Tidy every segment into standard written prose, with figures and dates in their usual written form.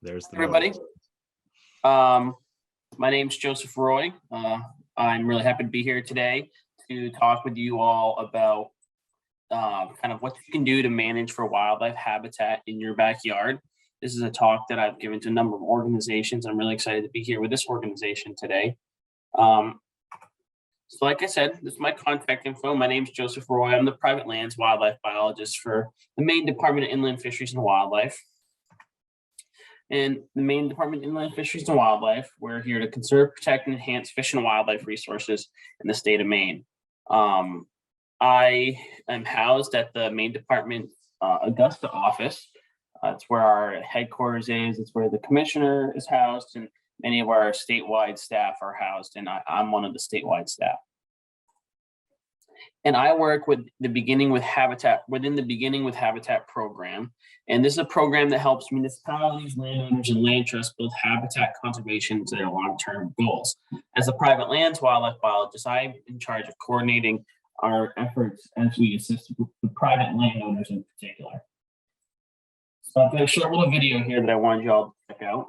There's the everybody. My name's Joseph Roy. I'm really happy to be here today to talk with you all about kind of what you can do to manage for wildlife habitat in your backyard. This is a talk that I've given to a number of organizations. I'm really excited to be here with this organization today. So like I said, this is my contact info. My name's Joseph Roy. I'm the private lands wildlife biologist for the Maine Department of Inland Fisheries and Wildlife. And the Maine Department of Inland Fisheries and Wildlife, we're here to conserve, protect, and enhance fish and wildlife resources in the state of Maine. I am housed at the Maine Department Augusta office. It's where our headquarters is. It's where the commissioner is housed, and many of our statewide staff are housed, and I'm one of the statewide staff. And I work with the Beginning with Habitat, within the Beginning with Habitat program. And this is a program that helps municipalities, landowners, and land trusts build habitat conservation to their long-term goals. As a private lands wildlife biologist, I'm in charge of coordinating our efforts as we assist the private landowners in particular. So I've got a short little video here that I wanted you all to check out.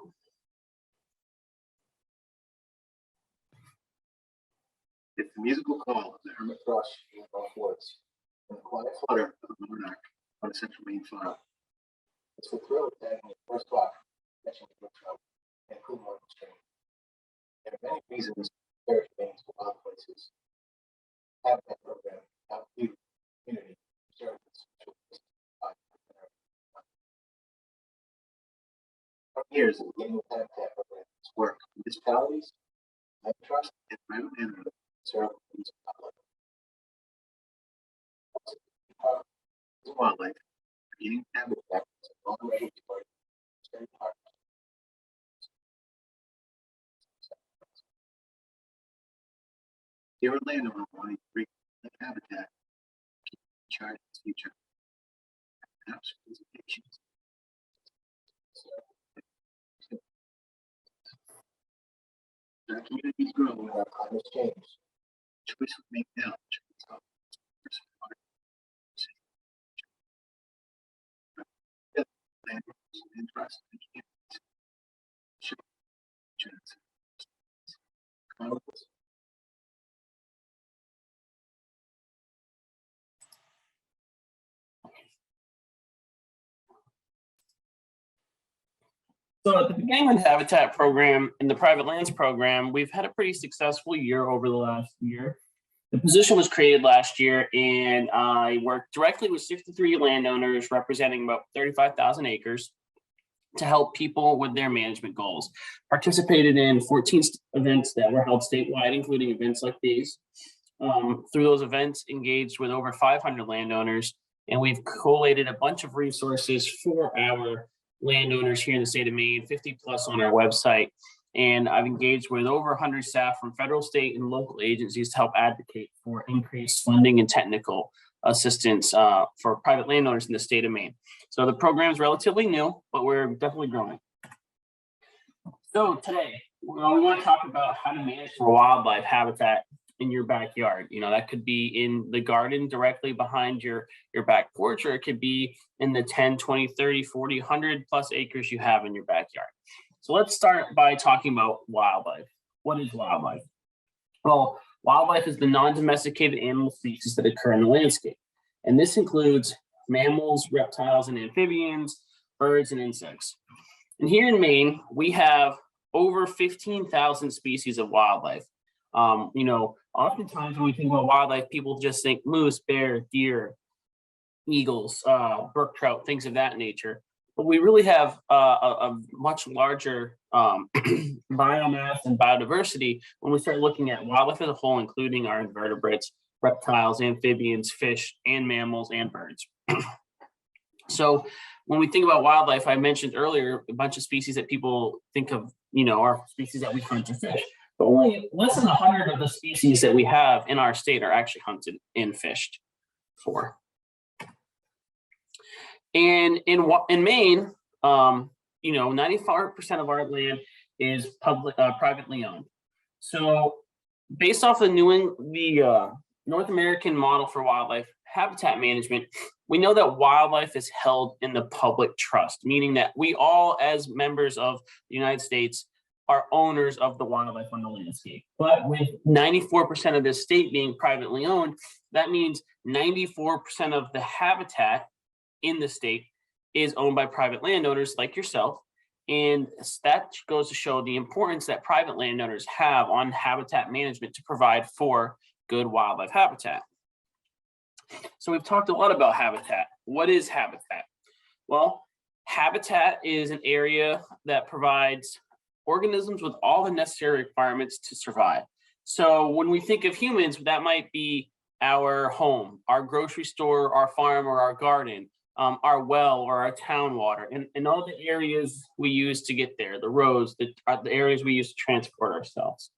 It's the musical call of the hermit thrush in the Gulf woods, and the quiet flutter of the monarch on a central Maine farm. It's the thrill of tagging the first buck, catching the brook trout, and cool morning stream. There are many reasons cherish Maine's wild places. Habitat program help you, community, serve the special places. For years, the Beginning with Habitat program has worked with municipalities, land trusts, and private landowners. Wildlife, Beginning Habitat is a long-regulatory state park. You're a landowner wanting to bring habitat, chart its future. Perhaps presentations. Our communities grow with our climate change. Choice we make now. And trust So at the Beginning with Habitat program and the private lands program, we've had a pretty successful year over the last year. The position was created last year, and I worked directly with 63 landowners representing about 35,000 acres to help people with their management goals. Participated in 14 events that were held statewide, including events like these. Through those events, engaged with over 500 landowners, and we've collated a bunch of resources for our landowners here in the state of Maine, 50 plus on our website. And I've engaged with over 100 staff from federal, state, and local agencies to help advocate for increased funding and technical assistance for private landowners in the state of Maine. So the program is relatively new, but we're definitely growing. So today, we want to talk about how to manage for wildlife habitat in your backyard. You know, that could be in the garden directly behind your back porch, or it could be in the 10, 20, 30, 40, 100 plus acres you have in your backyard. So let's start by talking about wildlife. What is wildlife? Well, wildlife is the non-domesticated animal species that occur in the landscape. And this includes mammals, reptiles, and amphibians, birds, and insects. And here in Maine, we have over 15,000 species of wildlife. You know, oftentimes when we think about wildlife, people just think moose, bear, deer, eagles, brook trout, things of that nature. But we really have a much larger biomass and biodiversity when we start looking at wildlife as a whole, including our invertebrates, reptiles, amphibians, fish, and mammals, and birds. So when we think about wildlife, I mentioned earlier a bunch of species that people think of, you know, are species that we hunt or fish. But only less than 100 of the species that we have in our state are actually hunted and fished for. And in Maine, you know, 94% of our land is privately owned. So based off the North American model for wildlife habitat management, we know that wildlife is held in the public trust, meaning that we all, as members of the United States, are owners of the wildlife on the landscape. But with 94% of this state being privately owned, that means 94% of the habitat in the state is owned by private landowners like yourself. And that goes to show the importance that private landowners have on habitat management to provide for good wildlife habitat. So we've talked a lot about habitat. What is habitat? Well, habitat is an area that provides organisms with all the necessary requirements to survive. So when we think of humans, that might be our home, our grocery store, our farm, or our garden, our well or our town water, and all the areas we use to get there, the roads, the areas we use to transport ourselves.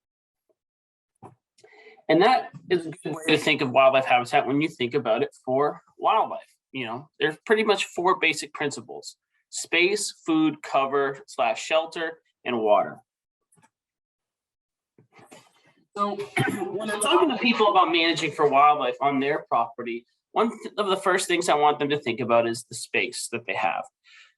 And that is a good way to think of wildlife habitat when you think about it for wildlife. You know, there's pretty much 4 basic principles: space, food, cover / shelter, and water. So when I'm talking to people about managing for wildlife on their property, one of the first things I want them to think about is the space that they have.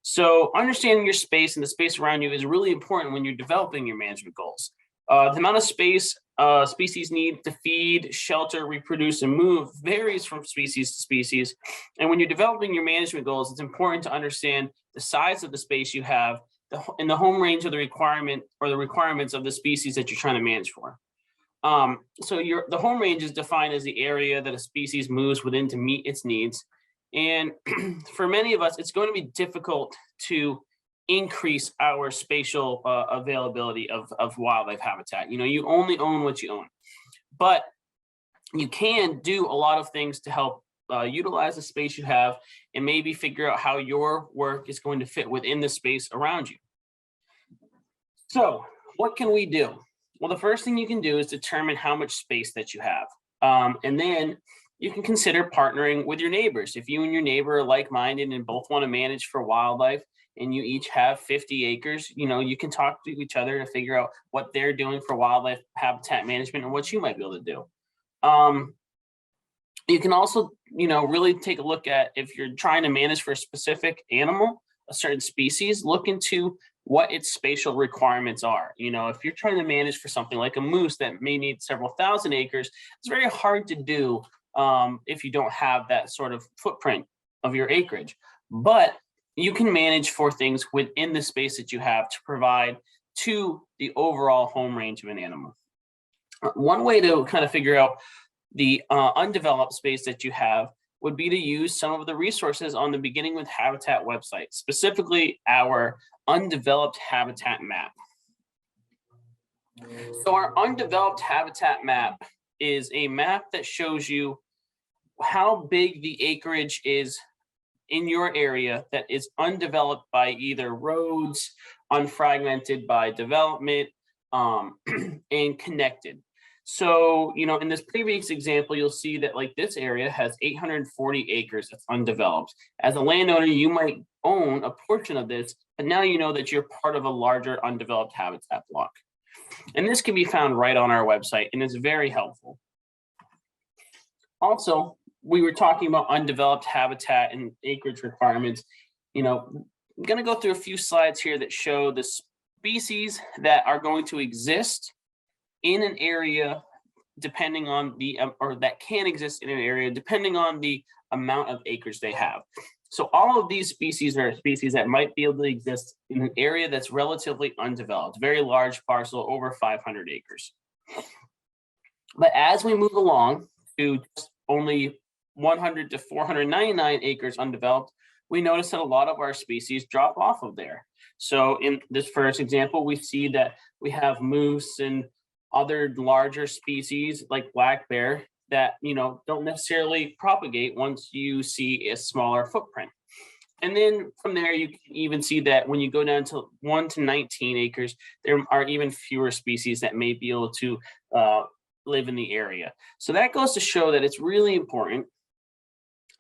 So understanding your space and the space around you is really important when you're developing your management goals. The amount of space species need to feed, shelter, reproduce, and move varies from species to species. And when you're developing your management goals, it's important to understand the size of the space you have and the home range of the requirement or the requirements of the species that you're trying to manage for. So the home range is defined as the area that a species moves within to meet its needs. And for many of us, it's going to be difficult to increase our spatial availability of wildlife habitat. You know, you only own what you own, but you can do a lot of things to help utilize the space you have and maybe figure out how your work is going to fit within the space around you. So what can we do? Well, the first thing you can do is determine how much space that you have. And then you can consider partnering with your neighbors. If you and your neighbor are like-minded and both want to manage for wildlife and you each have 50 acres, you know, you can talk to each other to figure out what they're doing for wildlife habitat management and what you might be able to do. You can also, you know, really take a look at if you're trying to manage for a specific animal, a certain species, look into what its spatial requirements are. You know, if you're trying to manage for something like a moose that may need several thousand acres, it's very hard to do if you don't have that sort of footprint of your acreage. But you can manage for things within the space that you have to provide to the overall home range of an animal. One way to kind of figure out the undeveloped space that you have would be to use some of the resources on the Beginning with Habitat website, specifically our undeveloped habitat map. So our undeveloped habitat map is a map that shows you how big the acreage is in your area that is undeveloped by either roads, unfragmented by development, and connected. So, you know, in this previous example, you'll see that like this area has 840 acres that's undeveloped. As a landowner, you might own a portion of this, but now you know that you're part of a larger undeveloped habitat block. And this can be found right on our website and is very helpful. Also, we were talking about undeveloped habitat and acreage requirements. You know, I'm going to go through a few slides here that show the species that are going to exist in an area depending on the, or that can exist in an area depending on the amount of acres they have. So all of these species are species that might be able to exist in an area that's relatively undeveloped, very large parcel, over 500 acres. But as we move along to only 100 to 499 acres undeveloped, we notice that a lot of our species drop off of there. So in this first example, we see that we have moose and other larger species like black bear that, you know, don't necessarily propagate once you see a smaller footprint. And then from there, you can even see that when you go down to 1 to 19 acres, there are even fewer species that may be able to live in the area. So that goes to show that it's really important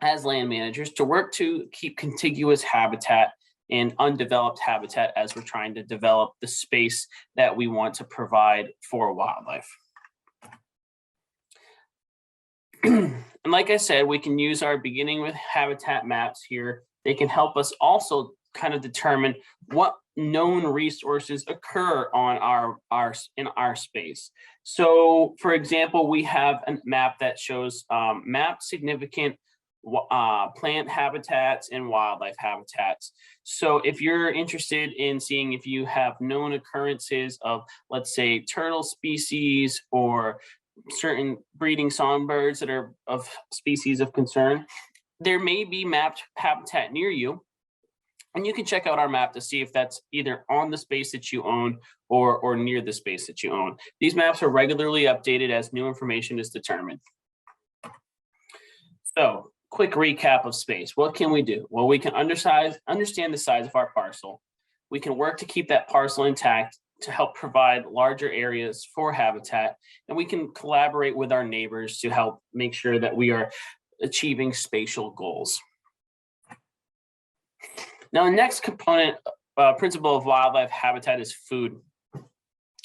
as land managers to work to keep contiguous habitat and undeveloped habitat as we're trying to develop the space that we want to provide for wildlife. And like I said, we can use our beginning with habitat maps here. They can help us also kind of determine what known resources occur on in our space. So for example, we have a map that shows mapped significant plant habitats and wildlife habitats. So if you're interested in seeing if you have known occurrences of, let's say, turtle species or certain breeding songbirds that are of species of concern, there may be mapped habitat near you. And you can check out our map to see if that's either on the space that you own or near the space that you own. These maps are regularly updated as new information is determined. So, quick recap of space. What can we do? Well, we can understand the size of our parcel. We can work to keep that parcel intact to help provide larger areas for habitat, and we can collaborate with our neighbors to help make sure that we are achieving spatial goals. Now, the next component, principle of wildlife habitat is food.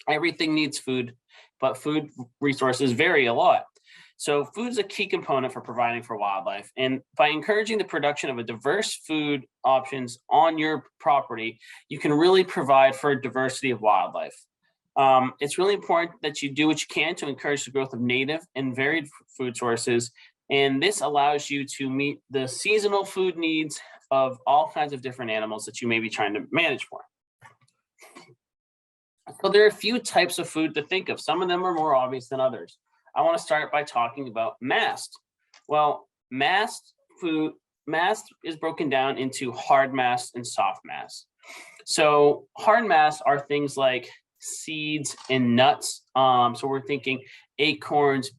Everything needs food, but food resources vary a lot. So food is a key component for providing for wildlife. And by encouraging the production of a diverse food options on your property, you can really provide for a diversity of wildlife. It's really important that you do what you can to encourage the growth of native and varied food sources. And this allows you to meet the seasonal food needs of all kinds of different animals that you may be trying to manage for. So there are a few types of food to think of. Some of them are more obvious than others. I want to start by talking about mast. Well, mast is broken down into hard mast and soft mast. So hard mast are things like seeds and nuts. So we're thinking acorns,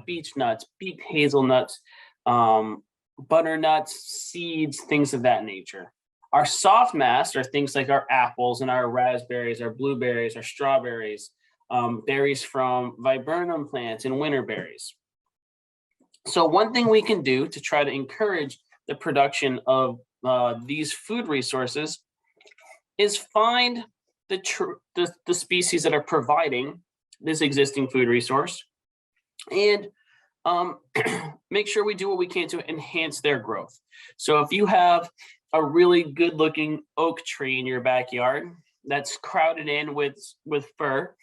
beech nuts, beet hazelnuts, butternuts, seeds, things of that nature. Our soft mast are things like our apples and our raspberries, our blueberries, our strawberries, berries from viburnum plants and winter berries. So one thing we can do to try to encourage the production of these food resources is find the species that are providing this existing food resource and make sure we do what we can to enhance their growth. So if you have a really good looking oak tree in your backyard that's crowded in with fir,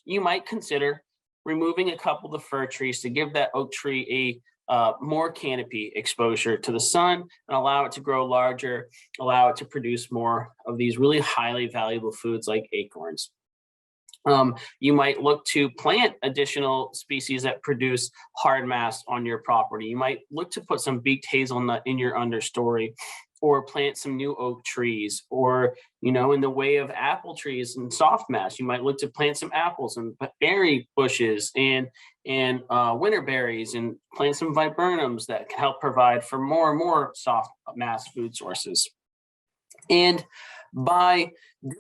you might consider removing a couple of the fir trees to give that oak tree a more canopy exposure to the sun and allow it to grow larger, allow it to produce more of these really highly valuable foods like acorns. You might look to plant additional species that produce hard mass on your property. You might look to put some beaked hazelnut in your understory, or plant some new oak trees, or, you know, in the way of apple trees and soft mass, you might look to plant some apples and berry bushes and winter berries, and plant some viburnums that can help provide for more and more soft mass food sources. And by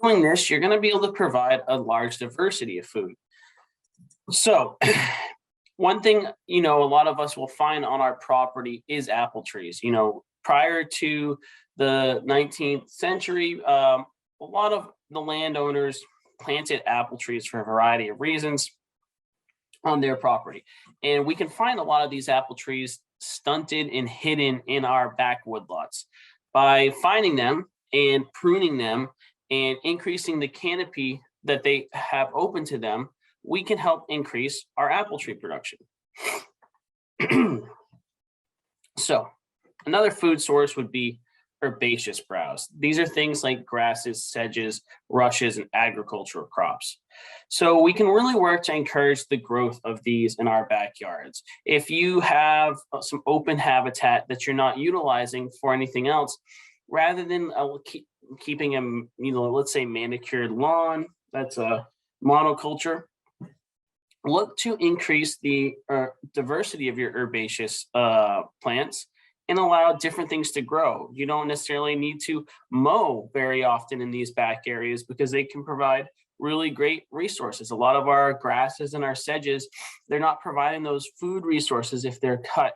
doing this, you're going to be able to provide a large diversity of food. So one thing, you know, a lot of us will find on our property is apple trees. You know, prior to the 19th century, a lot of the landowners planted apple trees for a variety of reasons on their property. And we can find a lot of these apple trees stunted and hidden in our back woodlots. By finding them and pruning them and increasing the canopy that they have open to them, we can help increase our apple tree production. So another food source would be herbaceous browse. These are things like grasses, sedges, rushes, and agricultural crops. So we can really work to encourage the growth of these in our backyards. If you have some open habitat that you're not utilizing for anything else, rather than keeping a, you know, let's say manicured lawn, that's a monoculture, look to increase the diversity of your herbaceous plants and allow different things to grow. You don't necessarily need to mow very often in these back areas because they can provide really great resources. A lot of our grasses and our sedges, they're not providing those food resources if they're cut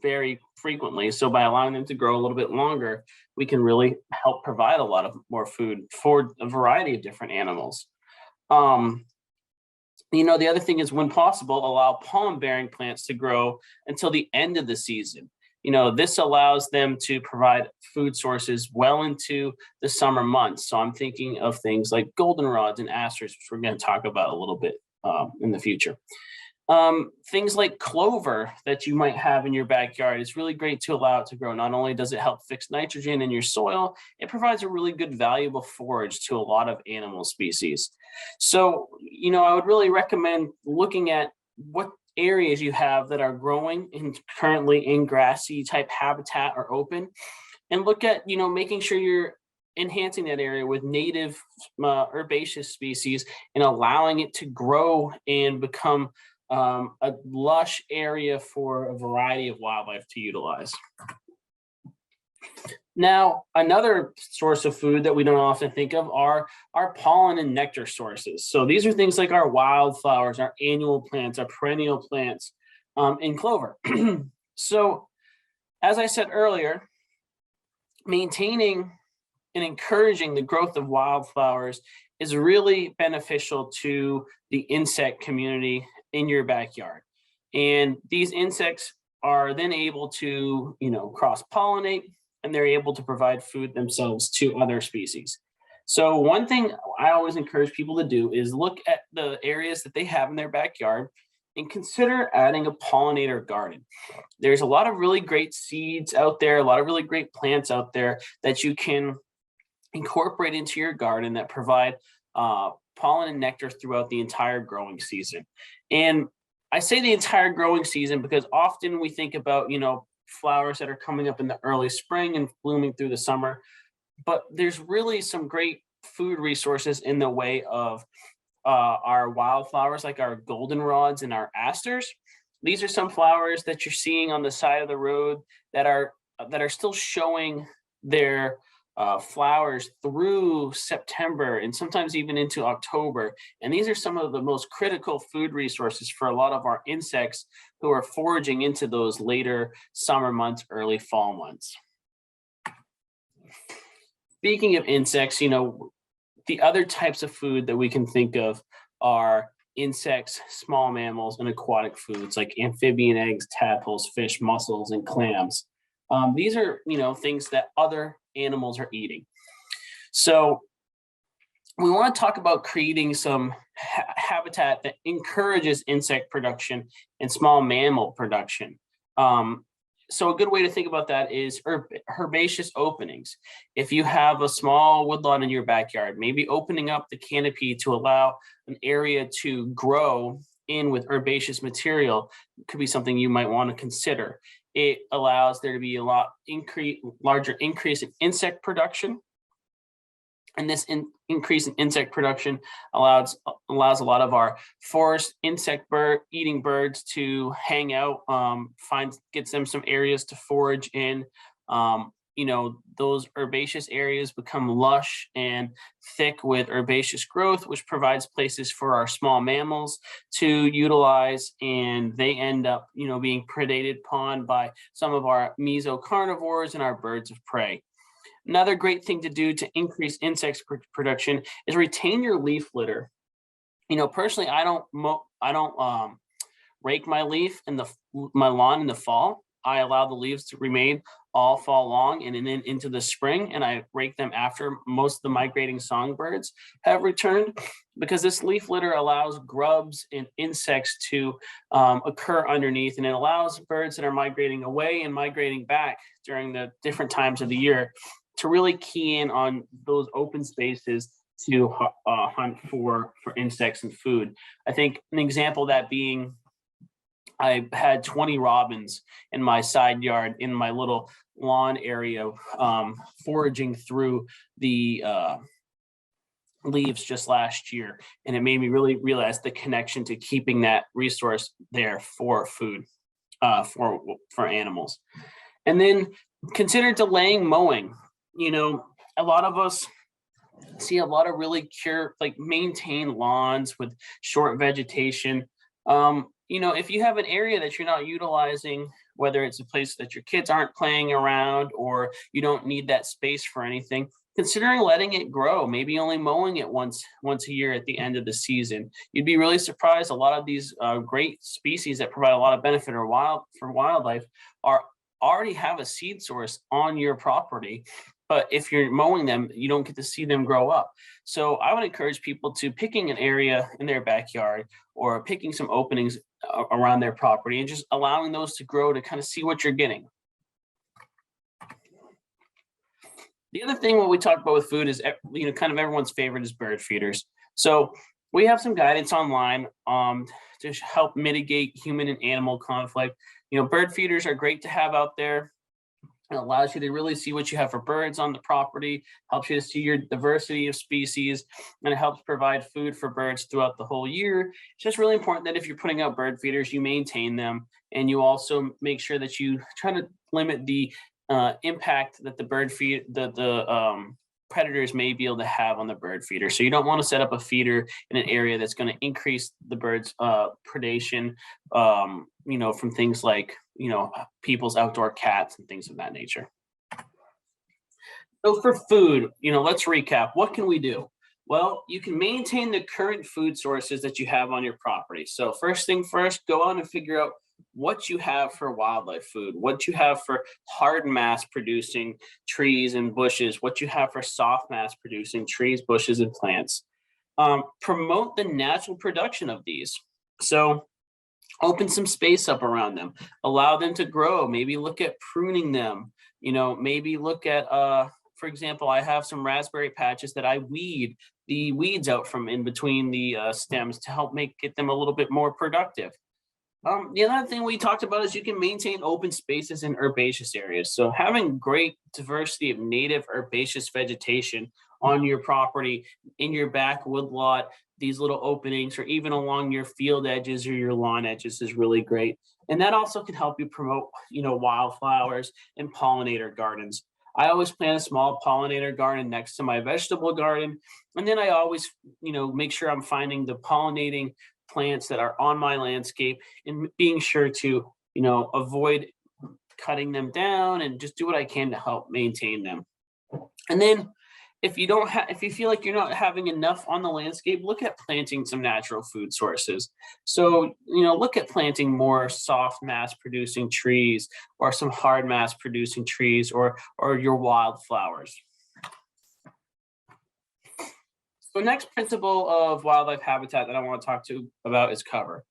very frequently. So by allowing them to grow a little bit longer, we can really help provide a lot of more food for a variety of different animals. The other thing is, when possible, allow pollen bearing plants to grow until the end of the season. This allows them to provide food sources well into the summer months. So I'm thinking of things like goldenrods and asters, which we're going to talk about a little bit in the future. Things like clover that you might have in your backyard is really great to allow it to grow. Not only does it help fix nitrogen in your soil, it provides a really good valuable forage to a lot of animal species. So, I would really recommend looking at what areas you have that are growing and currently in grassy type habitat or open, and look at, making sure you're enhancing that area with native herbaceous species and allowing it to grow and become a lush area for a variety of wildlife to utilize. Now, another source of food that we don't often think of are our pollen and nectar sources. So these are things like our wildflowers, our annual plants, our perennial plants, and clover. So, as I said earlier, maintaining and encouraging the growth of wildflowers is really beneficial to the insect community in your backyard. And these insects are then able to, cross-pollinate, and they're able to provide food themselves to other species. So one thing I always encourage people to do is look at the areas that they have in their backyard and consider adding a pollinator garden. There's a lot of really great seeds out there, a lot of really great plants out there that you can incorporate into your garden that provide pollen and nectar throughout the entire growing season. And I say the entire growing season because often we think about, flowers that are coming up in the early spring and blooming through the summer, but there's really some great food resources in the way of our wildflowers, like our goldenrods and our asters. These are some flowers that you're seeing on the side of the road that are still showing their flowers through September and sometimes even into October. And these are some of the most critical food resources for a lot of our insects who are foraging into those later summer months, early fall months. Speaking of insects, the other types of food that we can think of are insects, small mammals, and aquatic foods like amphibian eggs, tadpoles, fish, mussels, and clams. These are, things that other animals are eating. So we want to talk about creating some habitat that encourages insect production and small mammal production. So a good way to think about that is herbaceous openings. If you have a small woodlawn in your backyard, maybe opening up the canopy to allow an area to grow in with herbaceous material could be something you might want to consider. It allows there to be a larger increase in insect production. And this increase in insect production allows a lot of our forest insect eating birds to hang out, gets them some areas to forage in. Those herbaceous areas become lush and thick with herbaceous growth, which provides places for our small mammals to utilize, and they end up, being predated upon by some of our mesocarnivores and our birds of prey. Another great thing to do to increase insect production is retain your leaf litter. Personally, I don't rake my leaf in my lawn in the fall. I allow the leaves to remain all fall long and then into the spring, and I rake them after most of the migrating songbirds have returned, because this leaf litter allows grubs and insects to occur underneath, and it allows birds that are migrating away and migrating back during the different times of the year to really key in on those open spaces to hunt for insects and food. I think an example of that being, I had 20 robins in my side yard in my little lawn area, foraging through the leaves just last year. And it made me really realize the connection to keeping that resource there for food, for animals. And then consider delaying mowing. A lot of us see a lot of really maintained lawns with short vegetation. If you have an area that you're not utilizing whether it's a place that your kids aren't playing around or you don't need that space for anything, considering letting it grow, maybe only mowing it once a year at the end of the season. You'd be really surprised. A lot of these great species that provide a lot of benefit or for wildlife are already have a seed source on your property. But if you're mowing them, you don't get to see them grow up. So I would encourage people to picking an area in their backyard or picking some openings around their property and just allowing those to grow to kind of see what you're getting. The other thing what we talk about with food is, kind of everyone's favorite is bird feeders. So we have some guidance online to help mitigate human and animal conflict. Bird feeders are great to have out there. It allows you to really see what you have for birds on the property, helps you to see your diversity of species, and it helps provide food for birds throughout the whole year. It's just really important that if you're putting out bird feeders, you maintain them, and you also make sure that you try to limit the impact that the predators may be able to have on the bird feeder. So you don't want to set up a feeder in an area that's going to increase the birds' predation, from things like, people's outdoor cats and things of that nature. So for food, let's recap. What can we do? Well, you can maintain the current food sources that you have on your property. So first thing first, go on and figure out what you have for wildlife food, what you have for hard mass producing trees and bushes, what you have for soft mass producing trees, bushes, and plants. Promote the natural production of these. So open some space up around them, allow them to grow, maybe look at pruning them, maybe look at, for example, I have some raspberry patches that I weed the weeds out from in between the stems to help get them a little bit more productive. The other thing we talked about is you can maintain open spaces in herbaceous areas. So having great diversity of native herbaceous vegetation on your property, in your back woodlot, these little openings, or even along your field edges or your lawn edges is really great. And that also can help you promote, wildflowers and pollinator gardens. I always plant a small pollinator garden next to my vegetable garden. And then I always, make sure I'm finding the pollinating plants that are on my landscape and being sure to, avoid cutting them down and just do what I can to help maintain them. And then if you feel like you're not having enough on the landscape, look at planting some natural food sources. So, look at planting more soft mass producing trees or some hard mass producing trees or your wildflowers. So next principle of wildlife habitat that I want to talk about is cover.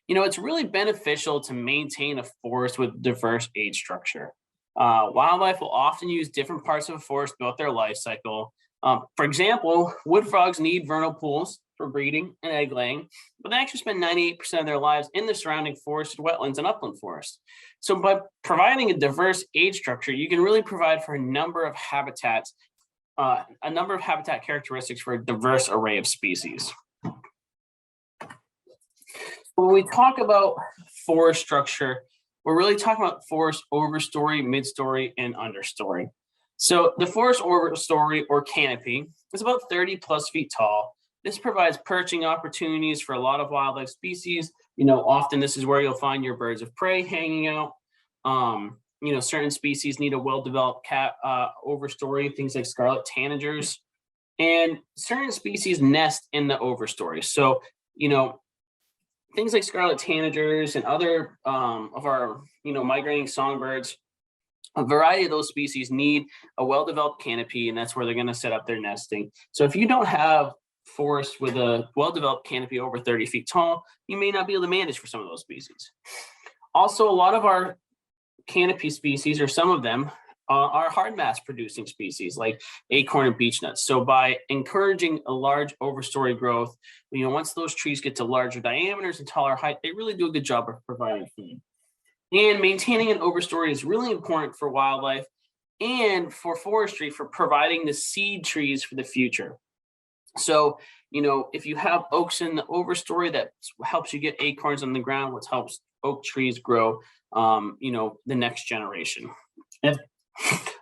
It's really beneficial to maintain a forest with diverse age structure. Wildlife will often use different parts of a forest throughout their life cycle. For example, wood frogs need vernal pools for breeding and egg laying, but they actually spend 98% of their lives in the surrounding forested wetlands and upland forests. So by providing a diverse age structure, you can really provide for a number of habitat characteristics for a diverse array of species. When we talk about forest structure, we're really talking about forest overstory, midstory, and understory. So the forest overstory or canopy is about 30 plus feet tall. This provides perching opportunities for a lot of wildlife species. Often this is where you'll find your birds of prey hanging out. Certain species need a well-developed overstory, things like scarlet tanagers, and certain species nest in the overstory. So, things like scarlet tanagers and other of our, migrating songbirds, a variety of those species need a well-developed canopy, and that's where they're going to set up their nesting. So if you don't have forest with a well-developed canopy over 30 feet tall, you may not be able to manage for some of those species. Also, a lot of our canopy species, or some of them, are hard mass producing species like acorn and beech nuts. So by encouraging a large overstory growth, once those trees get to larger diameters and taller height, they really do a good job of providing food. And maintaining an overstory is really important for wildlife and for forestry, for providing the seed trees for the future. So, if you have oaks in the overstory, that helps you get acorns on the ground, which helps oak trees grow, the next generation. And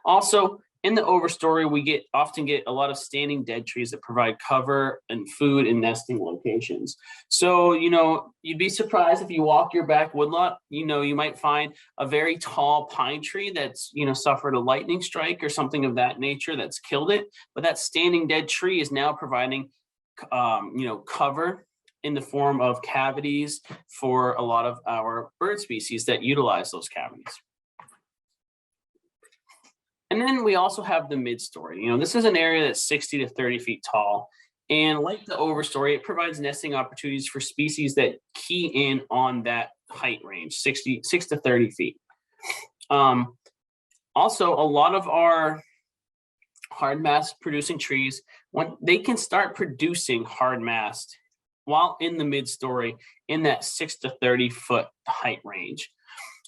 also, In the overstory, we often get a lot of standing dead trees that provide cover and food and nesting locations. So, you'd be surprised if you walk your back woodlot, you might find a very tall pine tree that's, suffered a lightning strike or something of that nature that's killed it. But that standing dead tree is now providing, cover in the form of cavities for a lot of our bird species that utilize those cavities. And then we also have the mid-story. This is an area that's 60 to 30 feet tall. And like the overstory, it provides nesting opportunities for species that key in on that height range, 6 to 30 feet. Also, a lot of our hard mast producing trees, when they can start producing hard mast while in the mid-story in that 6 to 30 foot height range.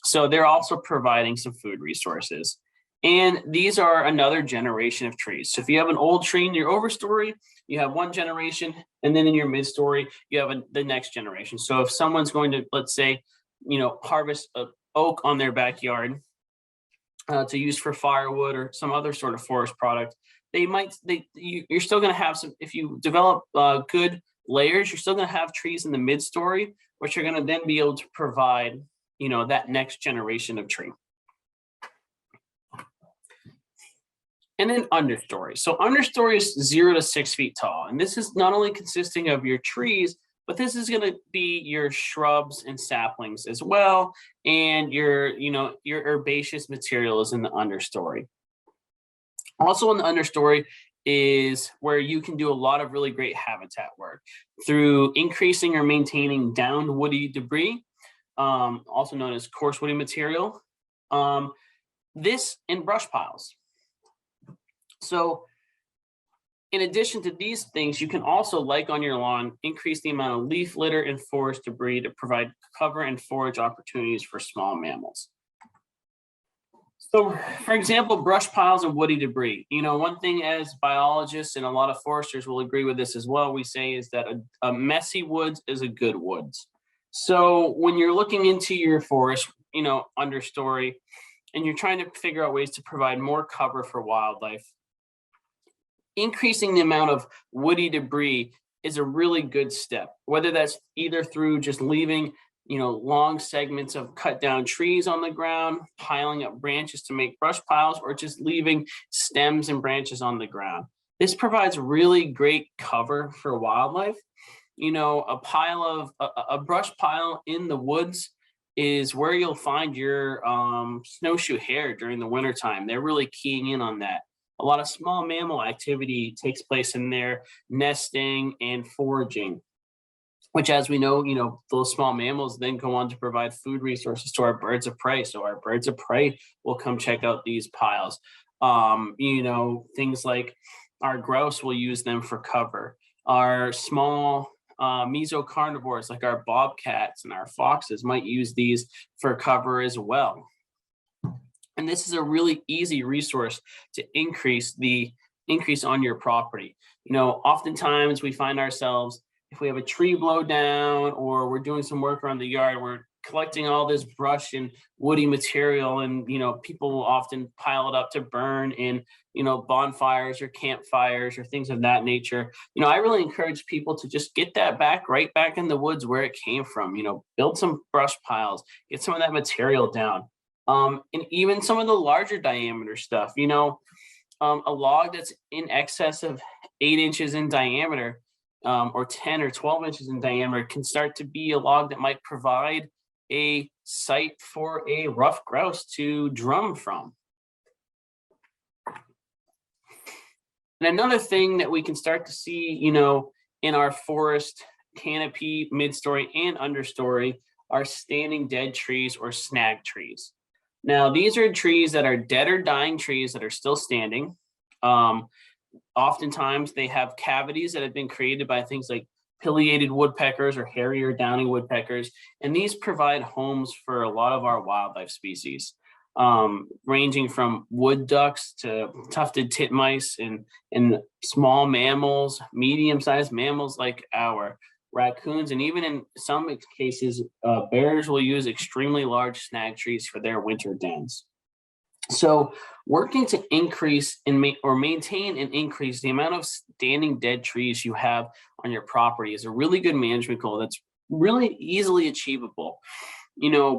So they're also providing some food resources. And these are another generation of trees. So if you have an old tree in your overstory, you have one generation, and then in your mid-story, you have the next generation. So if someone's going to, let's say, harvest an oak on their backyard to use for firewood or some other sort of forest product, you're still going to have some, if you develop good layers, you're still going to have trees in the mid-story, which are going to then be able to provide, that next generation of tree. And then understory. So understory is 0 to 6 feet tall. And this is not only consisting of your trees, but this is going to be your shrubs and saplings as well. And your herbaceous material is in the understory. Also in the understory is where you can do a lot of really great habitat work through increasing or maintaining downed woody debris, also known as coarse woody material. This in brush piles. So in addition to these things, you can also, like on your lawn, increase the amount of leaf litter and forest debris to provide cover and forage opportunities for small mammals. So, for example, brush piles and woody debris. One thing as biologists and a lot of foresters will agree with this as well, we say is that a messy woods is a good woods. So when you're looking into your forest, understory, and you're trying to figure out ways to provide more cover for wildlife, increasing the amount of woody debris is a really good step, whether that's either through just leaving, long segments of cut down trees on the ground, piling up branches to make brush piles, or just leaving stems and branches on the ground. This provides really great cover for wildlife. A brush pile in the woods is where you'll find your snowshoe hare during the wintertime. They're really keying in on that. A lot of small mammal activity takes place in there, nesting and foraging, which, as we know, those small mammals then go on to provide food resources to our birds of prey. So our birds of prey will come check out these piles. Things like our grouse will use them for cover. Our small mesocarnivores, like our bobcats and our foxes, might use these for cover as well. And this is a really easy resource to increase on your property. Oftentimes we find ourselves, if we have a tree blow down or we're doing some work around the yard, we're collecting all this brush and woody material, and people will often pile it up to burn in bonfires or campfires or things of that nature. I really encourage people to just get that right back in the woods where it came from. Build some brush piles, get some of that material down. And even some of the larger diameter stuff, a log that's in excess of 8 inches in diameter, or 10 or 12 inches in diameter, can start to be a log that might provide a site for a ruffed grouse to drum from. And another thing that we can start to see, in our forest canopy, mid-story and understory, are standing dead trees or snag trees. Now, these are trees that are dead or dying trees that are still standing. Oftentimes, they have cavities that have been created by things like pileated woodpeckers or hairy or downy woodpeckers, and these provide homes for a lot of our wildlife species, ranging from wood ducks to tufted titmice and small mammals, medium-sized mammals like our raccoons, and even in some cases, bears will use extremely large snag trees for their winter dens. So working to increase or maintain and increase the amount of standing dead trees you have on your property is a really good management goal that's really easily achievable.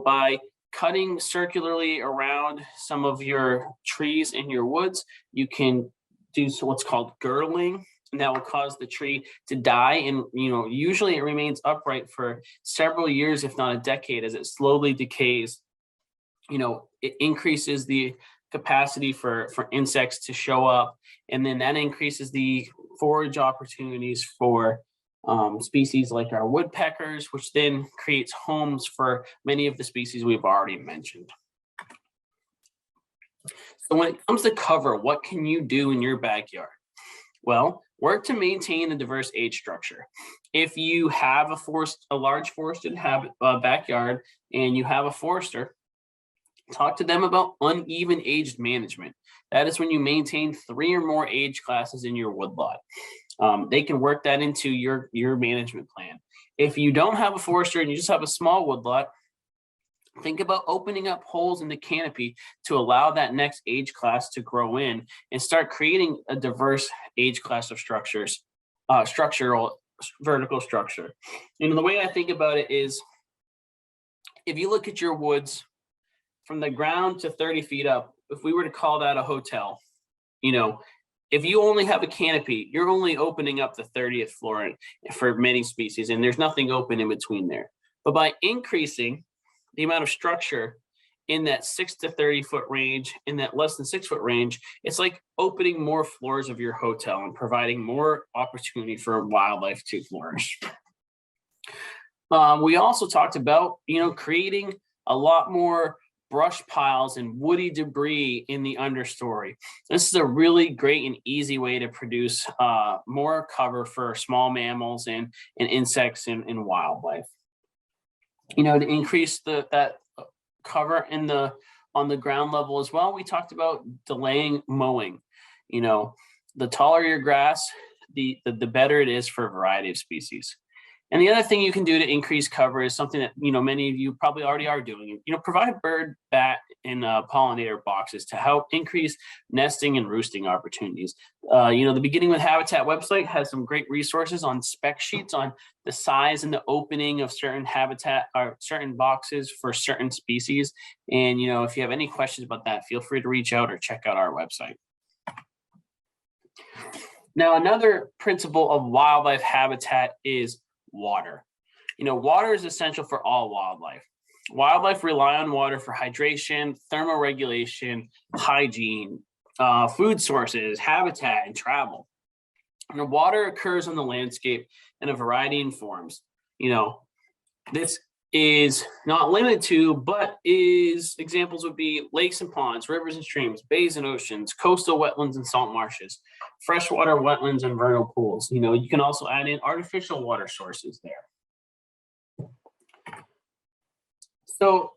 By cutting circularly around some of your trees in your woods, you can do what's called girdling, and that will cause the tree to die. And, usually it remains upright for several years, if not a decade, as it slowly decays. It increases the capacity for insects to show up, and then that increases the forage opportunities for species like our woodpeckers, which then creates homes for many of the species we've already mentioned. So when it comes to cover, what can you do in your backyard? Well, work to maintain a diverse age structure. If you have a large forested backyard and you have a forester, talk to them about uneven aged management. That is when you maintain 3 or more age classes in your woodlot. They can work that into your management plan. If you don't have a forester and you just have a small woodlot, think about opening up holes in the canopy to allow that next age class to grow in and start creating a diverse age class of structural vertical structure. The way I think about it is, if you look at your woods from the ground to 30 feet up, if we were to call that a hotel, if you only have a canopy, you're only opening up the 30th floor for many species, and there's nothing open in between there. But by increasing the amount of structure in that 6 to 30 foot range, in that less than 6 foot range, it's like opening more floors of your hotel and providing more opportunity for wildlife to flourish. We also talked about, creating a lot more brush piles and woody debris in the understory. This is a really great and easy way to produce more cover for small mammals and insects and wildlife. To increase that cover on the ground level as well, we talked about delaying mowing. The taller your grass, the better it is for a variety of species. And the other thing you can do to increase cover is something that many of you probably already are doing. Provide bird, bat, and pollinator boxes to help increase nesting and roosting opportunities. The Beginning with Habitat website has some great resources on spec sheets on the size and the opening of certain habitat or certain boxes for certain species. And if you have any questions about that, feel free to reach out or check out our website. Now, another principle of wildlife habitat is water. Water is essential for all wildlife. Wildlife rely on water for hydration, thermoregulation, hygiene, food sources, habitat, and travel. Water occurs on the landscape in a variety of forms. This is not limited to, but examples would be lakes and ponds, rivers and streams, bays and oceans, coastal wetlands and salt marshes, freshwater wetlands and vernal pools. You can also add in artificial water sources there. So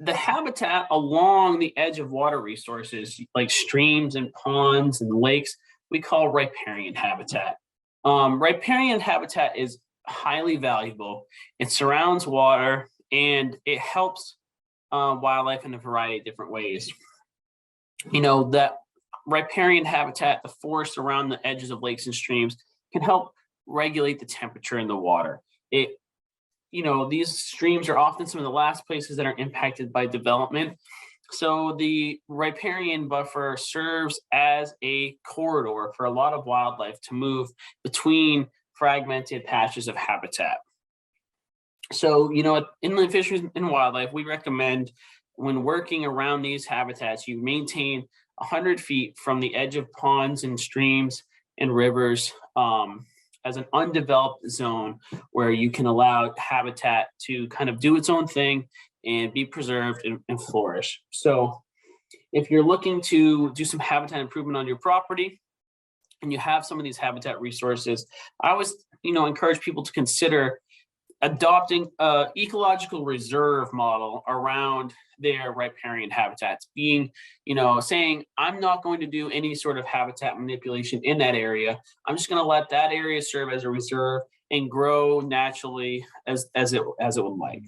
the habitat along the edge of water resources like streams and ponds and lakes, we call riparian habitat. Riparian habitat is highly valuable. It surrounds water and it helps wildlife in a variety of different ways. That riparian habitat, the forest around the edges of lakes and streams, can help regulate the temperature in the water. These streams are often some of the last places that are impacted by development. So the riparian buffer serves as a corridor for a lot of wildlife to move between fragmented patches of habitat. So, inland fisheries and wildlife, we recommend when working around these habitats, you maintain 100 feet from the edge of ponds and streams and rivers as an undeveloped zone where you can allow habitat to kind of do its own thing and be preserved and flourish. So if you're looking to do some habitat improvement on your property and you have some of these habitat resources, I always, encourage people to consider adopting an ecological reserve model around their riparian habitats, being, saying, I'm not going to do any sort of habitat manipulation in that area. I'm just going to let that area serve as a reserve and grow naturally as it would like.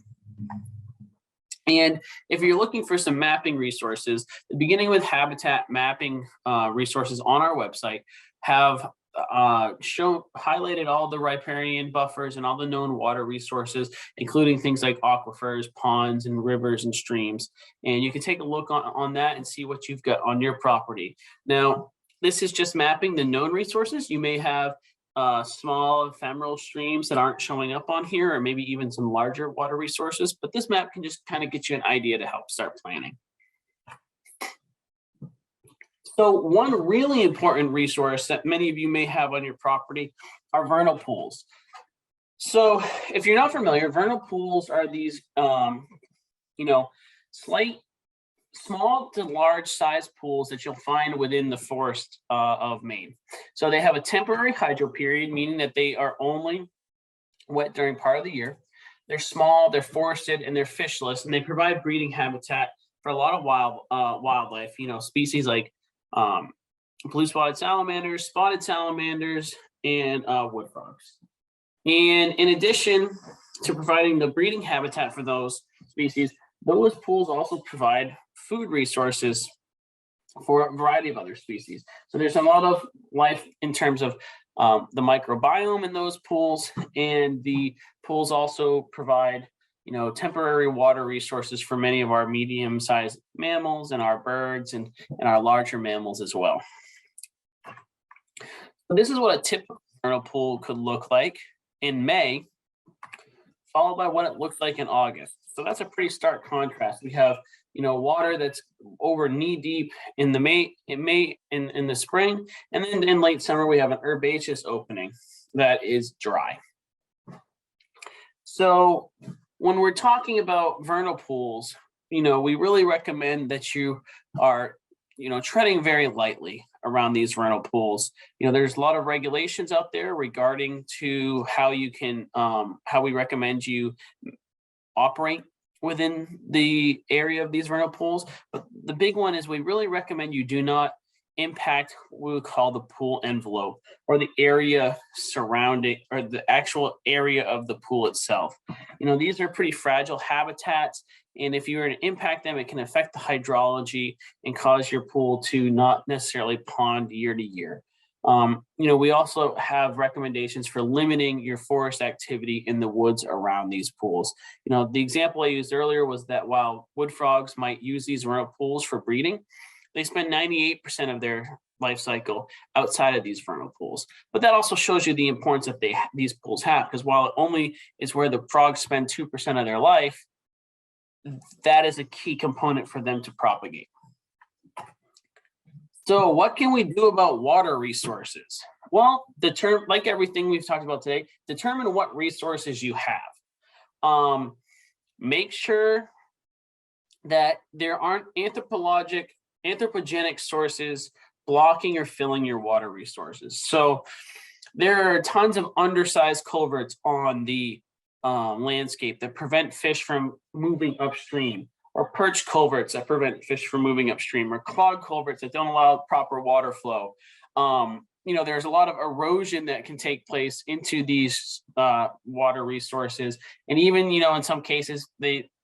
And if you're looking for some mapping resources, the Beginning with Habitat mapping resources on our website have highlighted all the riparian buffers and all the known water resources, including things like aquifers, ponds, and rivers and streams. And you can take a look on that and see what you've got on your property. Now, this is just mapping the known resources. You may have small ephemeral streams that aren't showing up on here, or maybe even some larger water resources, but this map can just kind of get you an idea to help start planning. So one really important resource that many of you may have on your property are vernal pools. So if you're not familiar, vernal pools are these, small to large size pools that you'll find within the forest of Maine. So they have a temporary hydro period, meaning that they are only wet during part of the year. They're small, they're forested, and they're fishless, and they provide breeding habitat for a lot of wildlife, species like blue spotted salamanders, and wood frogs. And in addition to providing the breeding habitat for those species, those pools also provide food resources for a variety of other species. So there's a lot of life in terms of the microbiome in those pools, and the pools also provide temporary water resources for many of our medium-sized mammals and our birds and our larger mammals as well. So this is what a typical vernal pool could look like in May, followed by what it looks like in August. So that's a pretty stark contrast. We have water that's over knee deep in the spring, and then in late summer we have an herbaceous opening that is dry. So when we're talking about vernal pools, we really recommend that you are treading very lightly around these vernal pools. There's a lot of regulations out there regarding to how we recommend you operate within the area of these vernal pools. But the big one is we really recommend you do not impact what we call the pool envelope, or the area surrounding, or the actual area of the pool itself. These are pretty fragile habitats, and if you were to impact them, it can affect the hydrology and cause your pool to not necessarily pond year to year. We also have recommendations for limiting your forest activity in the woods around these pools. The example I used earlier was that while wood frogs might use these vernal pools for breeding, they spend 98% of their life cycle outside of these vernal pools. But that also shows you the importance that these pools have, because while it only is where the frogs spend 2% of their life, that is a key component for them to propagate. So what can we do about water resources? Well, like everything we've talked about today, determine what resources you have. Make sure that there aren't anthropogenic sources blocking or filling your water resources. So there are tons of undersized culverts on the landscape that prevent fish from moving upstream, or perch culverts that prevent fish from moving upstream, or clogged culverts that don't allow proper water flow. There's a lot of erosion that can take place into these water resources. And even, in some cases,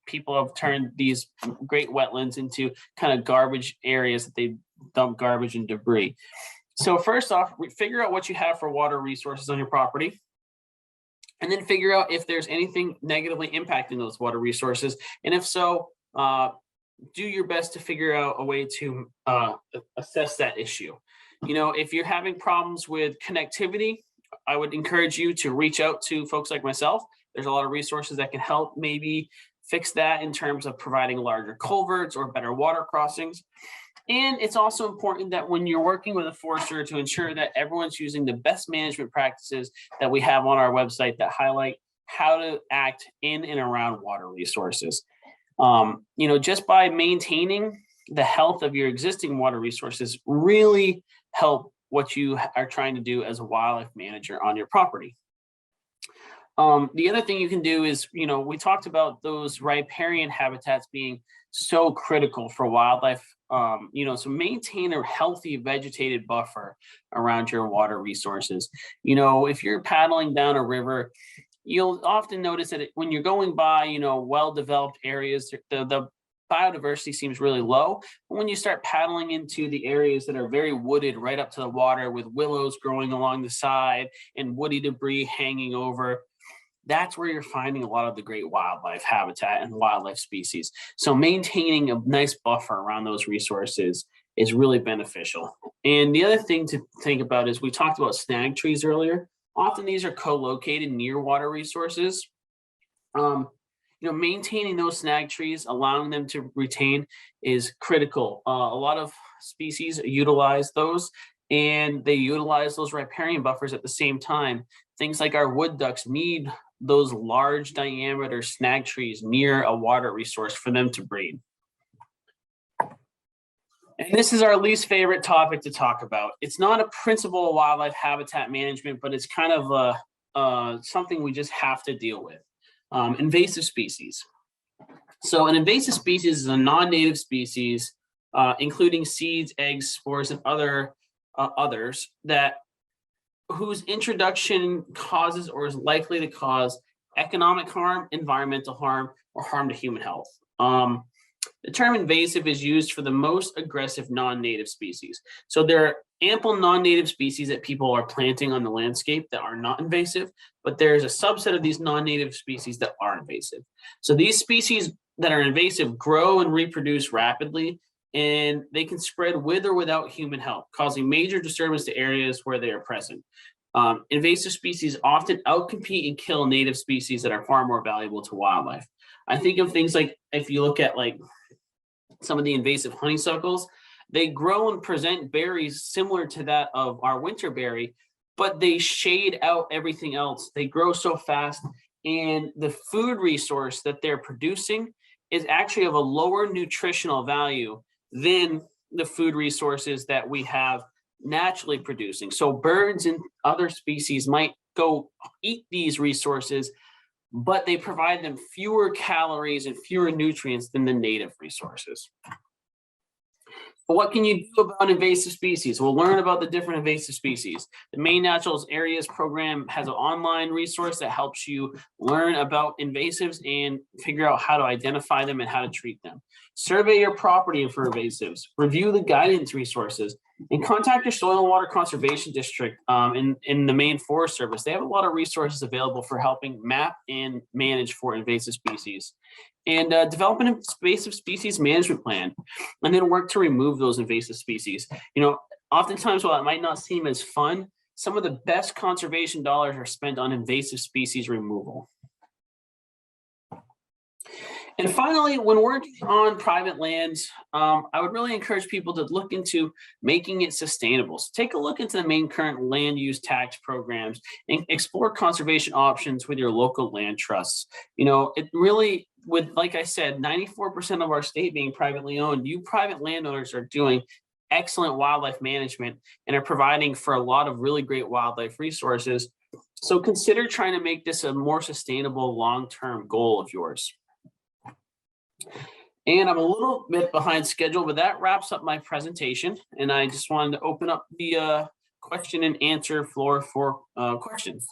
people have turned these great wetlands into kind of garbage areas that they dump garbage and debris. So first off, figure out what you have for water resources on your property, and then figure out if there's anything negatively impacting those water resources. And if so, do your best to figure out a way to assess that issue. If you're having problems with connectivity, I would encourage you to reach out to folks like myself. There's a lot of resources that can help maybe fix that in terms of providing larger culverts or better water crossings. And it's also important that when you're working with a forester, to ensure that everyone's using the best management practices that we have on our website that highlight how to act in and around water resources. Just by maintaining the health of your existing water resources really help what you are trying to do as a wildlife manager on your property. The other thing you can do is, we talked about those riparian habitats being so critical for wildlife. So maintain a healthy vegetated buffer around your water resources. If you're paddling down a river you'll often notice that when you're going by, well-developed areas, the biodiversity seems really low. But when you start paddling into the areas that are very wooded right up to the water with willows growing along the side and woody debris hanging over, that's where you're finding a lot of the great wildlife habitat and wildlife species. So maintaining a nice buffer around those resources is really beneficial. And the other thing to think about is we talked about snag trees earlier. Often these are co-located near water resources. Um, Maintaining those snag trees, allowing them to retain is critical. A lot of species utilize those, and they utilize those riparian buffers at the same time. Things like our wood ducks need those large diameter snag trees near a water resource for them to breed. And this is our least favorite topic to talk about. It's not a principle of wildlife habitat management, but it's kind of something we just have to deal with. Invasive species. So an invasive species is a non-native species, including seeds, eggs, spores, and others whose introduction causes or is likely to cause economic harm, environmental harm, or harm to human health. The term invasive is used for the most aggressive non-native species. So there are ample non-native species that people are planting on the landscape that are not invasive, but there's a subset of these non-native species that are invasive. So these species that are invasive grow and reproduce rapidly, and they can spread with or without human help, causing major disturbance to areas where they are present. Invasive species often outcompete and kill native species that are far more valuable to wildlife. I think of things like, if you look at like some of the invasive honeysuckles, they grow and present berries similar to that of our winterberry, but they shade out everything else. They grow so fast, and the food resource that they're producing is actually of a lower nutritional value than the food resources that we have naturally producing. So birds and other species might go eat these resources, but they provide them fewer calories and fewer nutrients than the native resources. But what can you do about invasive species? We'll learn about the different invasive species. The Maine Natural Areas Program has an online resource that helps you learn about invasives and figure out how to identify them and how to treat them. Survey your property for invasives, review the guidance resources, and contact your Soil and Water Conservation District in the Maine Forest Service. They have a lot of resources available for helping map and manage for invasive species. And develop an invasive species management plan, and then work to remove those invasive species. Oftentimes, while it might not seem as fun, some of the best conservation dollars are spent on invasive species removal. And finally, when working on private lands, I would really encourage people to look into making it sustainable. So take a look into the Maine current land use tax programs and explore conservation options with your local land trusts. It really, like I said, 94% of our state being privately owned, you private landowners are doing excellent wildlife management and are providing for a lot of really great wildlife resources. So consider trying to make this a more sustainable long-term goal of yours. And I'm a little bit behind schedule, but that wraps up my presentation. And I just wanted to open up the question and answer floor for questions.